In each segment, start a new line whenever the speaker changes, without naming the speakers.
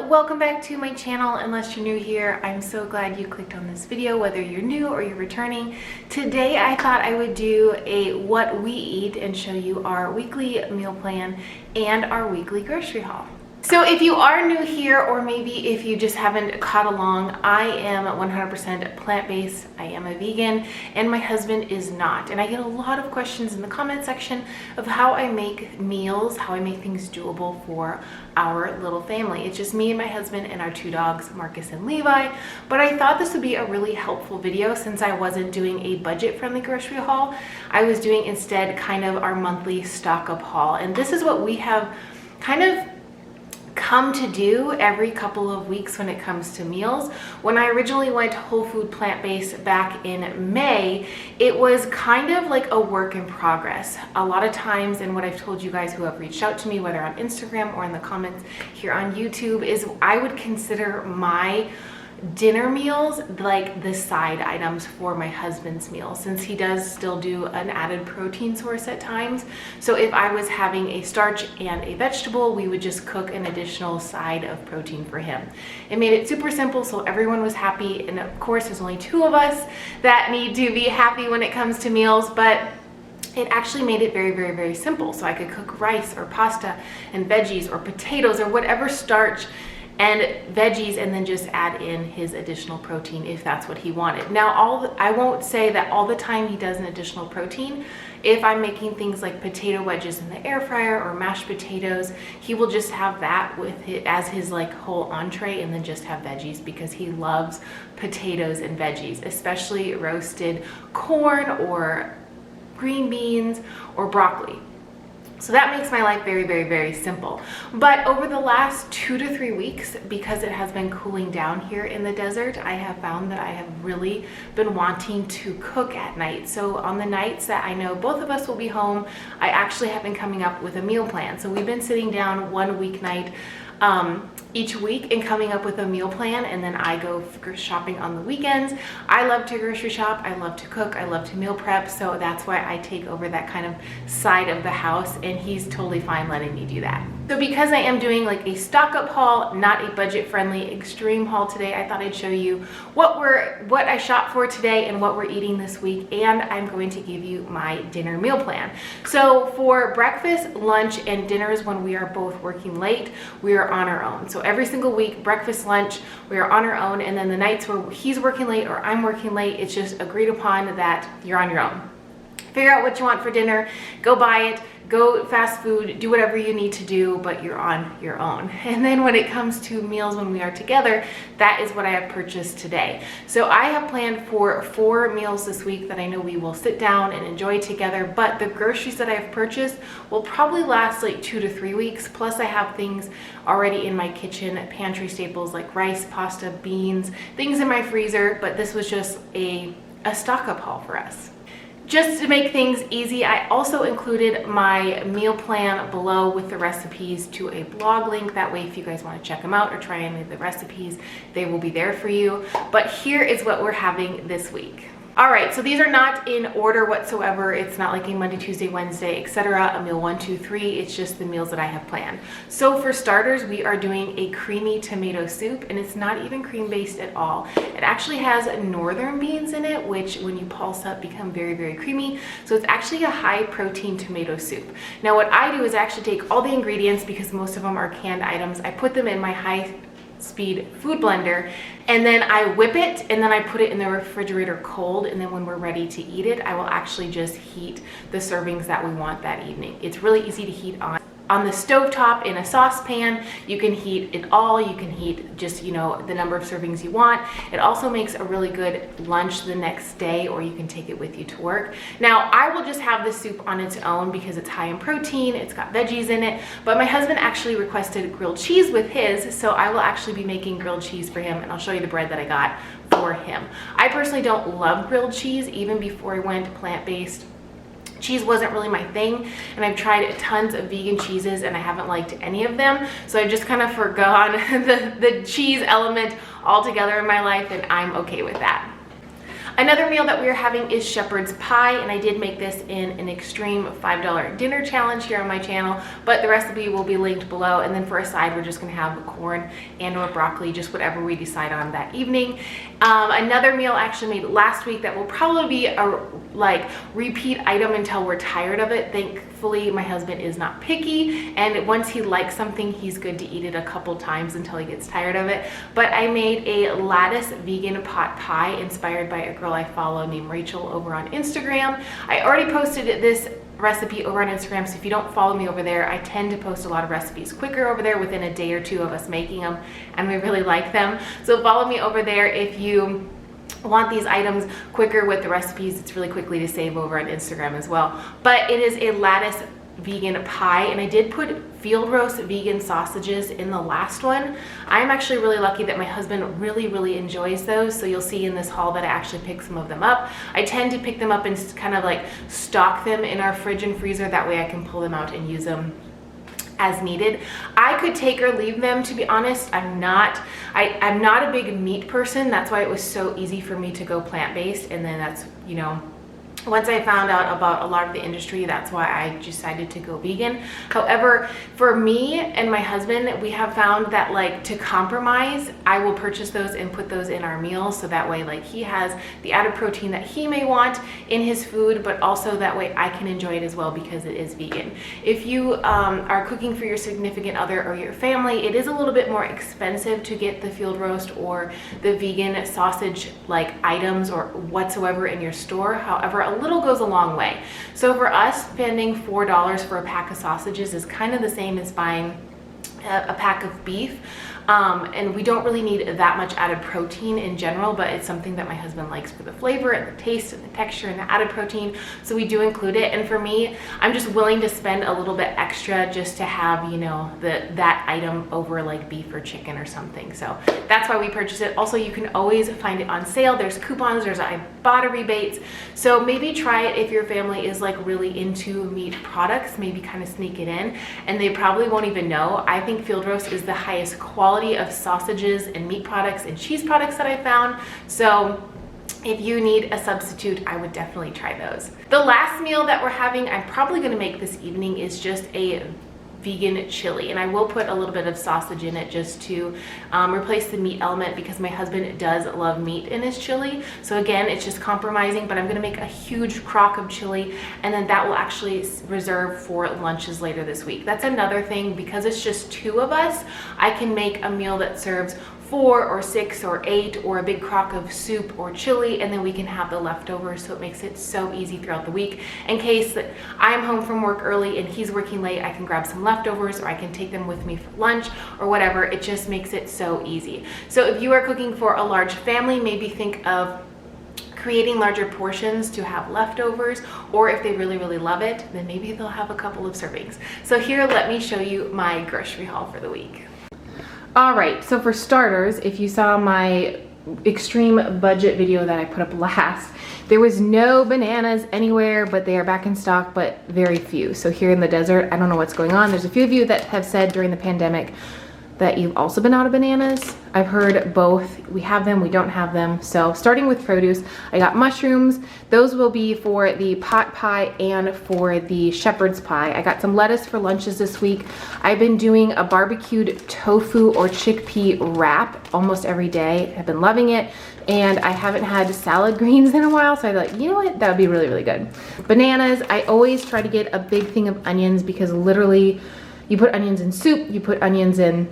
welcome back to my channel. Unless you're new here, I'm so glad you clicked on this video, whether you're new or you're returning. Today I thought I would do a what we eat and show you our weekly meal plan and our weekly grocery haul. So if you are new here, or maybe if you just haven't caught along, I am 100% plant-based. I am a vegan, and my husband is not. And I get a lot of questions in the comment section of how I make meals, how I make things doable for our little family. It's just me and my husband and our two dogs, Marcus and Levi. But I thought this would be a really helpful video since I wasn't doing a budget-friendly grocery haul. I was doing instead kind of our monthly stock-up haul. And this is what we have kind of come to do every couple of weeks when it comes to meals. When I originally went whole food plant-based back in May, it was kind of like a work in progress. A lot of times, and what I've told you guys who have reached out to me, whether on Instagram or in the comments here on YouTube, is I would consider my dinner meals like the side items for my husband's meal, since he does still do an added protein source at times. So if I was having a starch and a vegetable, we would just cook an additional side of protein for him. It made it super simple, so everyone was happy. And of course, there's only two of us that need to be happy when it comes to meals, but it actually made it very, very, very simple. So I could cook rice or pasta and veggies or potatoes or whatever starch and veggies, and then just add in his additional protein if that's what he wanted. Now, I won't say that all the time he does an additional protein. If I'm making things like potato wedges in the air fryer or mashed potatoes, he will just have that with it as his like whole entree, and then just have veggies because he loves potatoes and veggies, especially roasted corn or green beans or broccoli. So that makes my life very, very, very simple. But over the last 2 to 3 weeks, because it has been cooling down here in the desert, I have found that I have really been wanting to cook at night. So on the nights that I know both of us will be home, I actually have been coming up with a meal plan. So we've been sitting down one weeknight each week and coming up with a meal plan, and then I go shopping on the weekends. I love to grocery shop, I love to cook, I love to meal prep, so that's why I take over that kind of side of the house, and he's totally fine letting me do that. So because I am doing like a stock up haul, not a budget friendly extreme haul today, I thought I'd show you what I shop for today and what we're eating this week, and I'm going to give you my dinner meal plan. So for breakfast, lunch, and dinners when we are both working late, we are on our own. So every single week, breakfast, lunch, we are on our own, and then the nights where he's working late or I'm working late, it's just agreed upon that you're on your own. Figure out what you want for dinner, go buy it, go fast food, do whatever you need to do, but you're on your own. And then when it comes to meals when we are together, that is what I have purchased today. So I have planned for 4 meals this week that I know we will sit down and enjoy together, but the groceries that I have purchased will probably last like 2 to 3 weeks. Plus I have things already in my kitchen, pantry staples like rice, pasta, beans, things in my freezer, but this was just a stock up haul for us. Just to make things easy, I also included my meal plan below with the recipes to a blog link. That way, if you guys want to check them out or try any of the recipes, they will be there for you. But here is what we're having this week. All right, so these are not in order whatsoever. It's not like a Monday, Tuesday, Wednesday, etc. A meal 1, 2, 3. It's just the meals that I have planned. So for starters, we are doing a creamy tomato soup, and it's not even cream based at all. It actually has northern beans in it, which when you pulse up become very, very creamy. So it's actually a high protein tomato soup. Now what I do is I actually take all the ingredients, because most of them are canned items. I put them in my high speed food blender, and then I whip it, and then I put it in the refrigerator cold, and then when we're ready to eat it, I will actually just heat the servings that we want that evening. It's really easy to heat on the stovetop in a saucepan. You can heat it all. You can heat just, you know, the number of servings you want. It also makes a really good lunch the next day, or you can take it with you to work. Now, I will just have the soup on its own because it's high in protein. It's got veggies in it, but my husband actually requested grilled cheese with his, so I will actually be making grilled cheese for him, and I'll show you the bread that I got for him. I personally don't love grilled cheese. Even before I went plant-based, cheese wasn't really my thing, and I've tried tons of vegan cheeses and I haven't liked any of them, so I just kind of forgone the cheese element altogether in my life, and I'm okay with that. Another meal that we are having is shepherd's pie, and I did make this in an extreme $5 dinner challenge here on my channel, but the recipe will be linked below. And then for a side, we're just gonna have corn and or broccoli, just whatever we decide on that evening. Another meal I actually made last week that will probably be a repeat item until we're tired of it. Thankfully, my husband is not picky, and once he likes something, he's good to eat it a couple times until he gets tired of it. But I made a lettuce vegan pot pie inspired by a girl I follow named Rachel over on Instagram. I already posted this recipe over on Instagram, so if you don't follow me over there, I tend to post a lot of recipes quicker over there within a day or two of us making them, and we really like them. So follow me over there if you want these items quicker with the recipes. It's really quickly to save over on Instagram as well. But it is a lattice vegan pie, and I did put field roast vegan sausages in the last one. I'm actually really lucky that my husband really enjoys those, so you'll see in this haul that I actually pick some of them up. I tend to pick them up and kind of like stock them in our fridge and freezer, that way I can pull them out and use them as needed. I could take or leave them, to be honest. I'm not a big meat person. That's why it was so easy for me to go plant-based, and then that's, you know, once I found out about a lot of the industry, that's why I decided to go vegan. However, for me and my husband, we have found that like to compromise, I will purchase those and put those in our meals, so that way like he has the added protein that he may want in his food, but also that way I can enjoy it as well because it is vegan. If you are cooking for your significant other or your family, it is a little bit more expensive to get the field roast or the vegan sausage like items or whatsoever in your store. However, a little goes a long way. So for us, spending $4 for a pack of sausages is kind of the same as buying a pack of beef. And we don't really need that much added protein in general, but it's something that my husband likes for the flavor and the taste and the texture and the added protein, so we do include it. And for me, I'm just willing to spend a little bit extra just to have, you know, that item over like beef or chicken or something. So that's why we purchase it. Also, you can always find it on sale. There's coupons, there's Ibotta rebates. So maybe try it if your family is like really into meat products, maybe kind of sneak it in, and they probably won't even know. I think field roast is the highest quality of sausages and meat products and cheese products that I found. So if you need a substitute, I would definitely try those. The last meal that we're having, I'm probably going to make this evening, is just a vegan chili, and I will put a little bit of sausage in it just to replace the meat element, because my husband does love meat in his chili. So again, it's just compromising, but I'm gonna make a huge crock of chili, and then that will actually reserve for lunches later this week. That's another thing, because it's just 2 of us, I can make a meal that serves 4 or 6 or 8, or a big crock of soup or chili, and then we can have the leftovers. So it makes it so easy throughout the week. In case that I'm home from work early and he's working late, I can grab some leftovers, or I can take them with me for lunch or whatever. It just makes it so easy. So if you are cooking for a large family, maybe think of creating larger portions to have leftovers, or if they really love it, then maybe they'll have a couple of servings. So here, let me show you my grocery haul for the week. All right, so for starters, if you saw my extreme budget video that I put up last, there was no bananas anywhere, but they are back in stock, but very few. So here in the desert, I don't know what's going on. There's a few of you that have said during the pandemic that you've also been out of bananas. I've heard both. We have them, we don't have them. So starting with produce, I got mushrooms. Those will be for the pot pie and for the shepherd's pie. I got some lettuce for lunches this week. I've been doing a barbecued tofu or chickpea wrap almost every day. I've been loving it. And I haven't had salad greens in a while, so I thought, you know what, that would be really good. Bananas, I always try to get a big thing of onions, because literally you put onions in soup, you put onions in,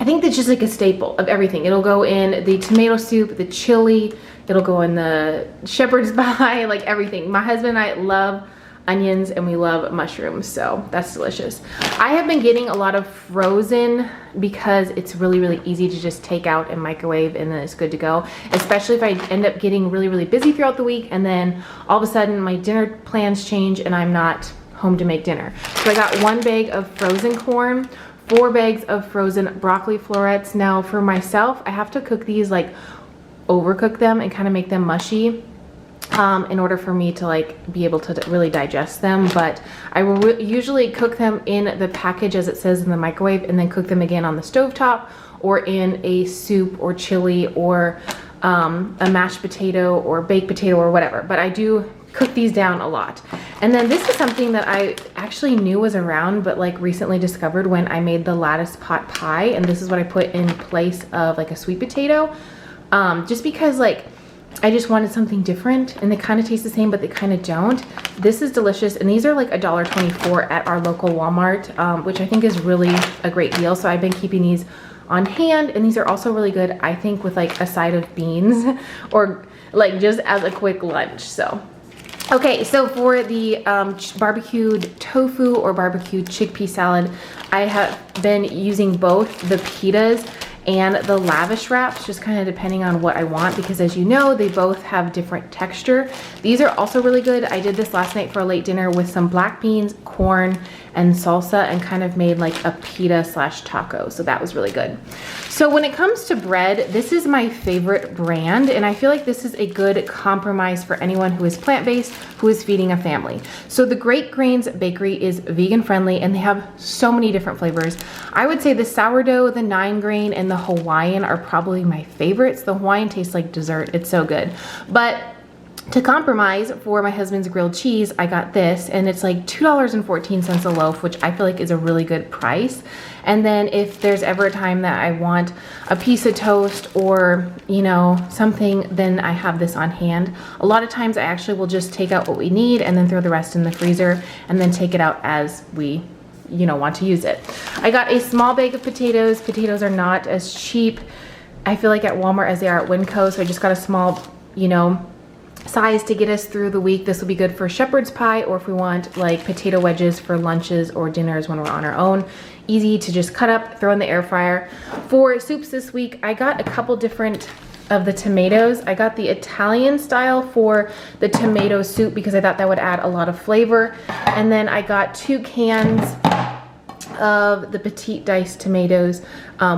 I think that's just like a staple of everything. It'll go in the tomato soup, the chili, it'll go in the shepherd's pie, like everything. My husband and I love onions and we love mushrooms, so that's delicious. I have been getting a lot of frozen because it's really easy to just take out and microwave, and then it's good to go, especially if I end up getting really busy throughout the week, and then all of a sudden my dinner plans change and I'm not home to make dinner. So I got 1 bag of frozen corn, 4 bags of frozen broccoli florets. Now for myself, I have to cook these, like overcook them and kind of make them mushy in order for me to like be able to really digest them. But I will usually cook them in the package as it says in the microwave, and then cook them again on the stovetop or in a soup or chili or a mashed potato or baked potato or whatever, but I do cook these down a lot. And then this is something that I actually knew was around, but like recently discovered when I made the lattice pot pie, and this is what I put in place of like a sweet potato, just because like I just wanted something different, and they kind of taste the same but they kind of don't. This is delicious, and these are like $1.24 at our local Walmart, which I think is really a great deal. So I've been keeping these on hand, and these are also really good, I think, with like a side of beans or like just as a quick lunch. So okay, so for the barbecued tofu or barbecued chickpea salad, I have been using both the pitas and the lavish wraps, just kind of depending on what I want, because as you know, they both have different texture. These are also really good. I did this last night for a late dinner with some black beans, corn, and salsa, and kind of made like a pita slash taco. So that was really good. So when it comes to bread, this is my favorite brand, and I feel like this is a good compromise for anyone who is plant-based, who is feeding a family. So the Great Grains Bakery is vegan friendly, and they have so many different flavors. I would say the sourdough, the 9-grain, and the Hawaiian are probably my favorites. The Hawaiian tastes like dessert. It's so good. But to compromise for my husband's grilled cheese, I got this, and it's like $2.14 a loaf, which I feel like is a really good price. And then if there's ever a time that I want a piece of toast or, you know, something, then I have this on hand. A lot of times I actually will just take out what we need and then throw the rest in the freezer and then take it out as we, you know, want to use it. I got a small bag of potatoes. Potatoes are not as cheap, I feel like, at Walmart as they are at Winco, so I just got a small, you know, size to get us through the week. This will be good for shepherd's pie, or if we want like potato wedges for lunches or dinners when we're on our own. Easy to just cut up, throw in the air fryer. For soups this week, I got a couple different of the tomatoes. I got the Italian style for the tomato soup because I thought that would add a lot of flavor. And then I got 2 cans of the petite diced tomatoes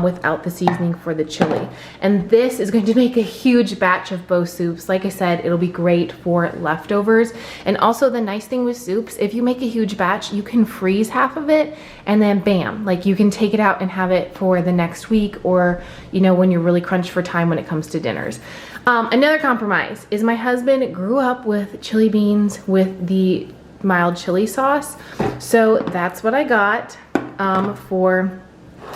without the seasoning for the chili. And this is going to make a huge batch of both soups. Like I said, it'll be great for leftovers. And also the nice thing with soups, if you make a huge batch, you can freeze half of it and then bam, like you can take it out and have it for the next week, or, you know, when you're really crunched for time when it comes to dinners. Another compromise is my husband grew up with chili beans with the mild chili sauce. So that's what I got for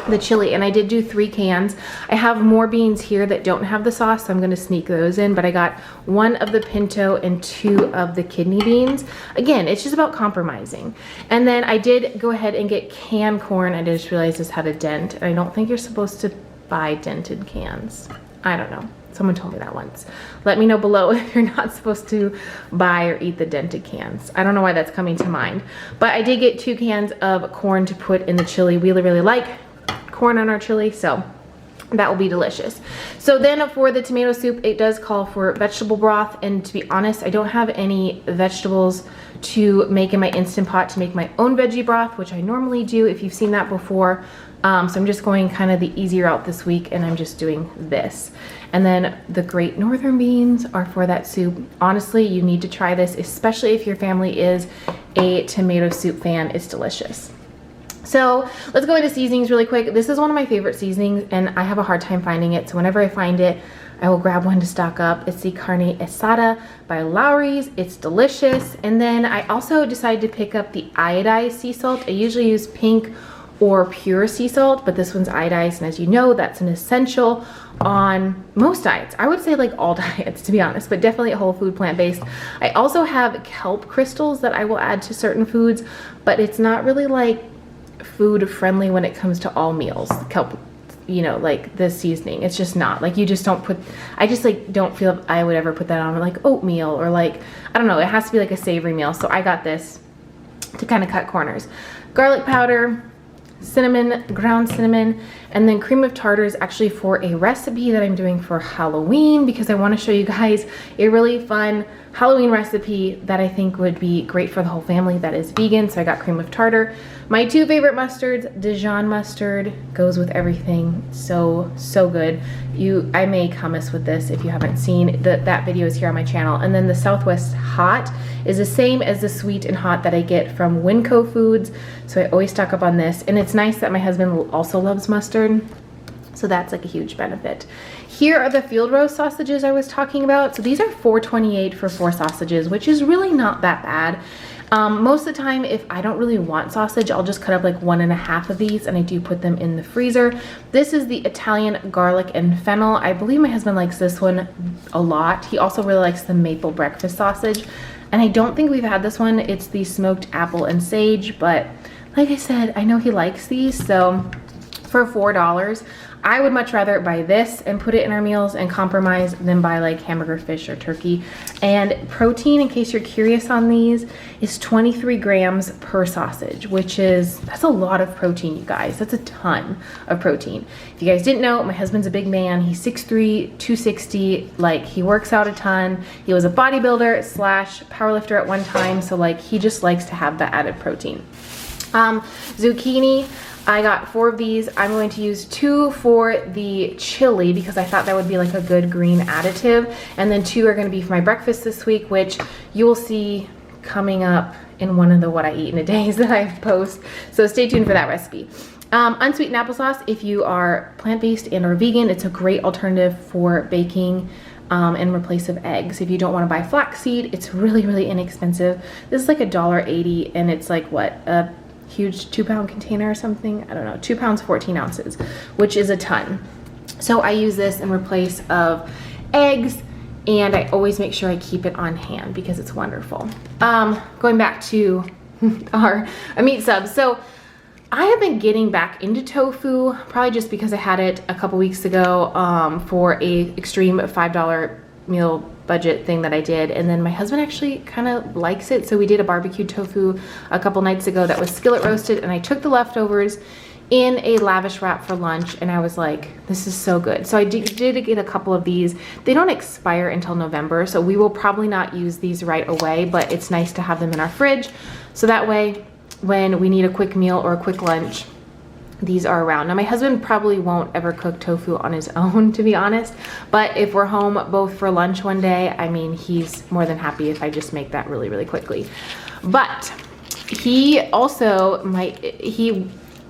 the chili, and I did do 3 cans. I have more beans here that don't have the sauce, so I'm gonna sneak those in, but I got 1 of the pinto and 2 of the kidney beans. Again, it's just about compromising. And then I did go ahead and get canned corn. I just realized this had a dent, and I don't think you're supposed to buy dented cans. I don't know. Someone told me that once. Let me know below if you're not supposed to buy or eat the dented cans. I don't know why that's coming to mind. But I did get 2 cans of corn to put in the chili. We really like corn on our chili, so that will be delicious. So then for the tomato soup, it does call for vegetable broth, and to be honest, I don't have any vegetables to make in my Instant Pot to make my own veggie broth, which I normally do if you've seen that before. So I'm just going kind of the easy route this week, and I'm just doing this. And then the Great Northern beans are for that soup. Honestly, you need to try this, especially if your family is a tomato soup fan. It's delicious. So let's go into seasonings really quick. This is one of my favorite seasonings, and I have a hard time finding it. So whenever I find it, I will grab one to stock up. It's the Carne Asada by Lawry's. It's delicious. And then I also decided to pick up the iodized sea salt. I usually use pink or pure sea salt, but this one's iodized, and as you know, that's an essential on most diets. I would say like all diets, to be honest, but definitely a whole food plant-based. I also have kelp crystals that I will add to certain foods, but it's not really like food friendly when it comes to all meals. Kelp, you know, like the seasoning, it's just not like, you just don't put, I just like don't feel I would ever put that on like oatmeal, or like, I don't know, it has to be like a savory meal. So I got this to kind of cut corners. Garlic powder, cinnamon, ground cinnamon, and then cream of tartar is actually for a recipe that I'm doing for Halloween, because I want to show you guys a really fun Halloween recipe that I think would be great for the whole family that is vegan. So I got cream of tartar. My 2 favorite mustards, Dijon mustard, goes with everything. So good. I make hummus with this if you haven't seen. That video is here on my channel. And then the Southwest Hot is the same as the sweet and hot that I get from Winco Foods. So I always stock up on this. And it's nice that my husband also loves mustard. So that's like a huge benefit. Here are the field roast sausages I was talking about. So these are $4.28 for 4 sausages, which is really not that bad. Most of the time, if I don't really want sausage, I'll just cut up like 1.5 of these, and I do put them in the freezer. This is the Italian garlic and fennel. I believe my husband likes this one a lot. He also really likes the maple breakfast sausage, and I don't think we've had this one. It's the smoked apple and sage, but like I said, I know he likes these, so for $4, I would much rather buy this and put it in our meals and compromise than buy like hamburger, fish, or turkey. And protein, in case you're curious on these, is 23 grams per sausage, that's a lot of protein, you guys. That's a ton of protein. If you guys didn't know, my husband's a big man. He's 6'3", 260, like he works out a ton. He was a bodybuilder / powerlifter at one time, so like he just likes to have that added protein. Zucchini, I got 4 of these. I'm going to use 2 for the chili because I thought that would be like a good green additive. And then 2 are going to be for my breakfast this week, which you will see coming up in one of the what I eat in a days that I post. So stay tuned for that recipe. Unsweetened applesauce, if you are plant-based and or vegan, it's a great alternative for baking in replace of eggs. If you don't want to buy flaxseed, it's really, really inexpensive. This is like $1.80, and it's like what, a huge 2-pound container or something. I don't know, 2 pounds 14 ounces, which is a ton. So I use this in replace of eggs, and I always make sure I keep it on hand because it's wonderful. Going back to our meat subs. So I have been getting back into tofu, probably just because I had it a couple weeks ago for a extreme $5 meal budget thing that I did, and then my husband actually kind of likes it, so we did a BBQ tofu a couple nights ago that was skillet roasted, and I took the leftovers in a lavish wrap for lunch, and I was like, this is so good. So I did get a couple of these. They don't expire until November, so we will probably not use these right away, but it's nice to have them in our fridge, so that way when we need a quick meal or a quick lunch, these are around. Now my husband probably won't ever cook tofu on his own, to be honest, but if we're home both for lunch one day, I mean, he's more than happy if I just make that really, really quickly. But he also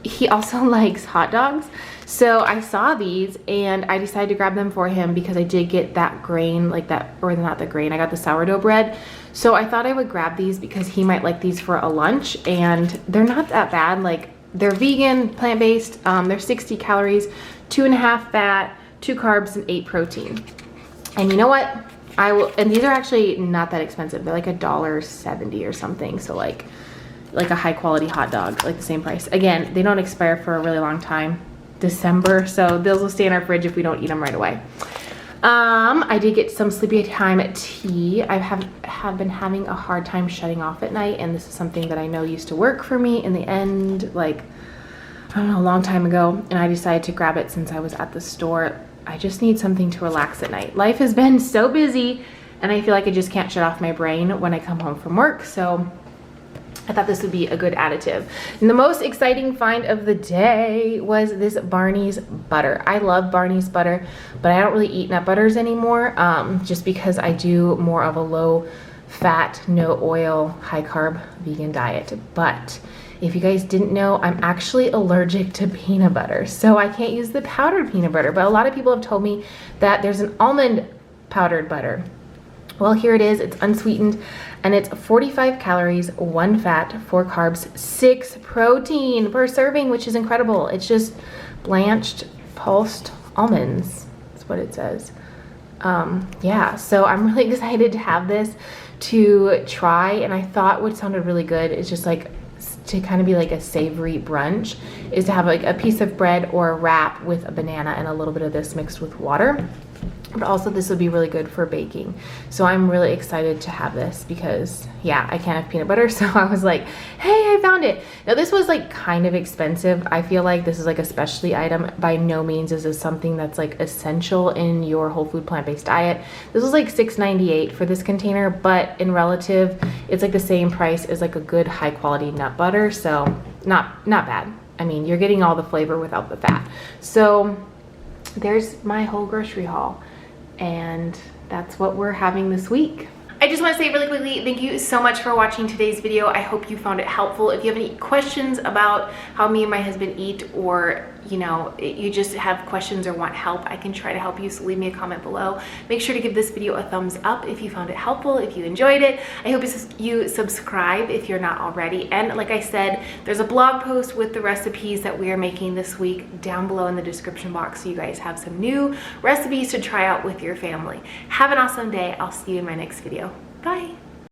he also likes hot dogs. So I saw these and I decided to grab them for him because I did get that grain, like that, or not the grain, I got the sourdough bread. So I thought I would grab these because he might like these for a lunch, and they're not that bad. Like, they're vegan, plant-based, they're 60 calories, 2.5 fat, 2 carbs, and 8 protein. And you know what? And these are actually not that expensive. They're like $1.70 or something. So like a high quality hot dog, like the same price. Again, they don't expire for a really long time, December. So those will stay in our fridge if we don't eat them right away. I did get some sleepy time tea. I have been having a hard time shutting off at night, and this is something that I know used to work for me in the end, like, I don't know, a long time ago, and I decided to grab it since I was at the store. I just need something to relax at night. Life has been so busy, and I feel like I just can't shut off my brain when I come home from work, so I thought this would be a good additive. And the most exciting find of the day was this Barney's butter. I love Barney's butter, but I don't really eat nut butters anymore, just because I do more of a low fat, no oil, high carb vegan diet. But if you guys didn't know, I'm actually allergic to peanut butter, so I can't use the powdered peanut butter. But a lot of people have told me that there's an almond powdered butter. Well, here it is. It's unsweetened, and it's 45 calories, 1 fat, 4 carbs, 6 protein per serving, which is incredible. It's just blanched, pulsed almonds. That's what it says. Yeah, so I'm really excited to have this to try, and I thought what sounded really good is just like to kind of be like a savory brunch, is to have like a piece of bread or a wrap with a banana and a little bit of this mixed with water. But also this would be really good for baking. So I'm really excited to have this because, yeah, I can't have peanut butter. So I was like, hey, I found it. Now this was like kind of expensive. I feel like this is like a specialty item. By no means is this something that's like essential in your whole food plant-based diet. This was like $6.98 for this container, but in relative, it's like the same price as like a good high quality nut butter. So not bad. I mean, you're getting all the flavor without the fat. So there's my whole grocery haul, and that's what we're having this week. I just want want to say really quickly, thank you so much for watching today's video. I hope you found it helpful. If you have any questions about how me and my husband eat, or you know, you just have questions or want help, I can try to help you, so leave me a comment below. Make sure to give this video a thumbs up if you found it helpful, if you enjoyed it. I hope you subscribe if you're not already. And like I said, there's a blog post with the recipes that we are making this week down below in the description box, so you guys have some new recipes to try out with your family. Have an awesome day. I'll see you in my next video. Bye.